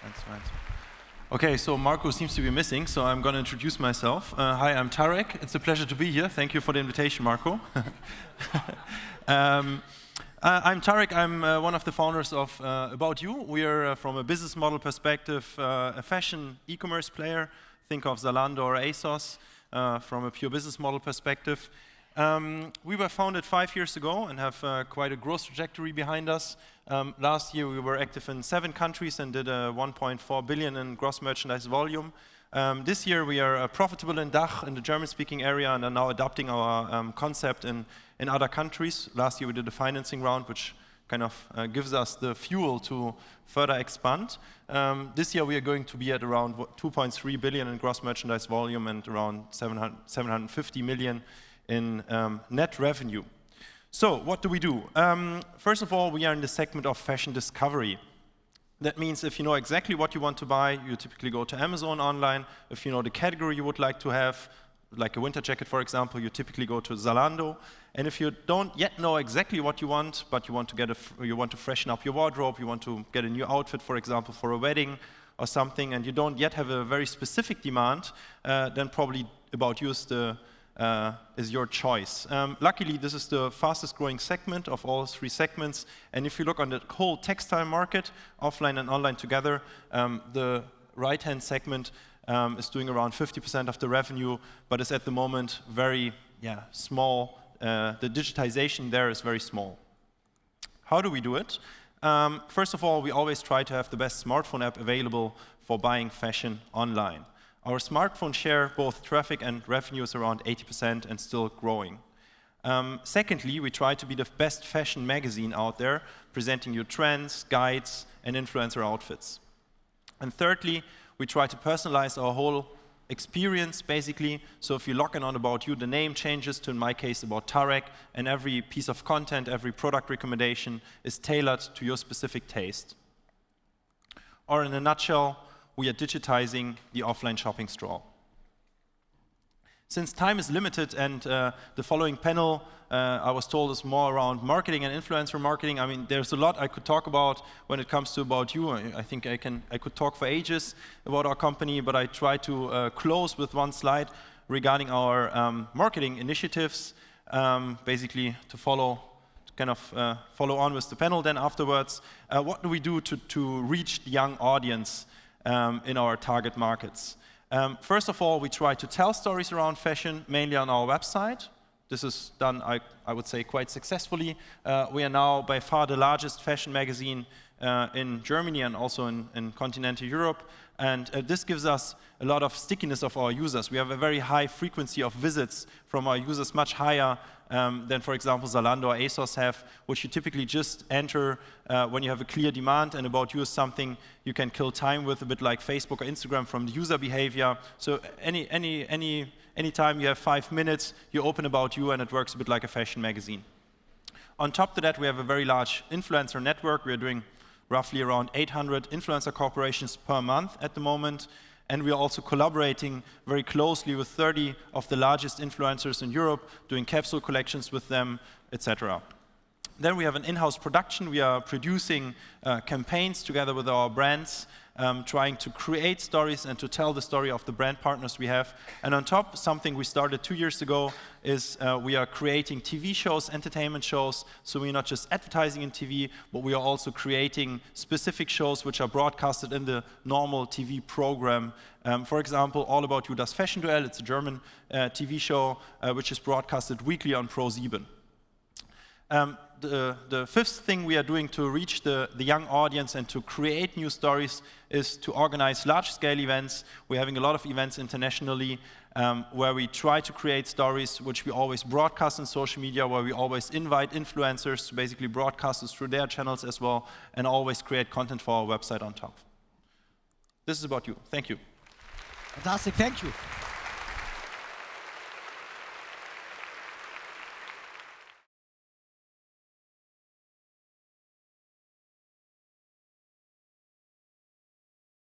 That's right. Okay, so Marco seems to be missing, so I'm going to introduce myself. Hi, I'm Tarek. It's a pleasure to be here. Thank you for the invitation, Marco. I'm Tarek. I'm one of the founders of About You. We are, from a business model perspective, a fashion e-commerce player. Think of Zalando or ASOS from a pure business model perspective. We were founded 5 years ago and have quite a growth trajectory behind us. Last year we were active in 7 countries and did 1.4 billion in gross merchandise volume. This year we are profitable in DACH, in the German-speaking area, and are now adapting our concept in other countries. Last year we did a financing round, which kind of gives us the fuel to further expand. This year we are going to be at around 2.3 billion in gross merchandise volume and around 750 million in net revenue. So what do we do? First of all, we are in the segment of fashion discovery. That means if you know exactly what you want to buy, you typically go to Amazon online. If you know the category you would like to have, like a winter jacket, for example, you typically go to Zalando. And if you don't yet know exactly what you want, but you want to freshen up your wardrobe, you want to get a new outfit, for example, for a wedding or something, and you don't yet have a very specific demand, then probably About You is your choice. Luckily, this is the fastest growing segment of all 3 segments. And if you look on the whole textile market, offline and online together, the right-hand segment is doing around 50% of the revenue, but is at the moment very small. The digitization there is very small. How do we do it? First of all, we always try to have the best smartphone app available for buying fashion online. Our smartphone share, both traffic and revenue, is around 80% and still growing. Secondly, we try to be the best fashion magazine out there, presenting you trends, guides, and influencer outfits. And thirdly, we try to personalize our whole experience, basically. So if you log in on About You, the name changes to, in my case, About Tarek, and every piece of content, every product recommendation is tailored to your specific taste. Or in a nutshell, we are digitizing the offline shopping stroll. Since time is limited and the following panel, I was told, is more around marketing and influencer marketing. I mean, there's a lot I could talk about when it comes to About You. I think I could talk for ages about our company, but I try to close with one slide regarding our marketing initiatives, basically to follow on with the panel then afterwards. What do we do to reach the young audience in our target markets? First of all, we try to tell stories around fashion, mainly on our website. This is done, I would say, quite successfully. We are now by far the largest fashion magazine in Germany and also in continental Europe. And this gives us a lot of stickiness of our users. We have a very high frequency of visits from our users, much higher than, for example, Zalando or ASOS have, which you typically just enter when you have a clear demand, and About You is something you can kill time with, a bit like Facebook or Instagram from the user behavior. So any time you have 5 minutes, you open About You and it works a bit like a fashion magazine. On top of that, we have a very large influencer network. We are doing roughly around 800 influencer corporations per month at the moment. And we are also collaborating very closely with 30 of the largest influencers in Europe, doing capsule collections with them, etc. Then we have an in-house production. We are producing campaigns together with our brands, trying to create stories and to tell the story of the brand partners we have. And on top, something we started 2 years ago is we are creating TV shows, entertainment shows. So we're not just advertising in TV, but we are also creating specific shows which are broadcasted in the normal TV program. For example, All About You does Fashion Duell. It's a German TV show which is broadcasted weekly on Pro7. The fifth thing we are doing to reach the young audience and to create new stories is to organize large-scale events. We're having a lot of events internationally where we try to create stories which we always broadcast on social media, where we always invite influencers to basically broadcast us through their channels as well, and always create content for our website on top. This is About You. Thank you. Fantastic, thank you.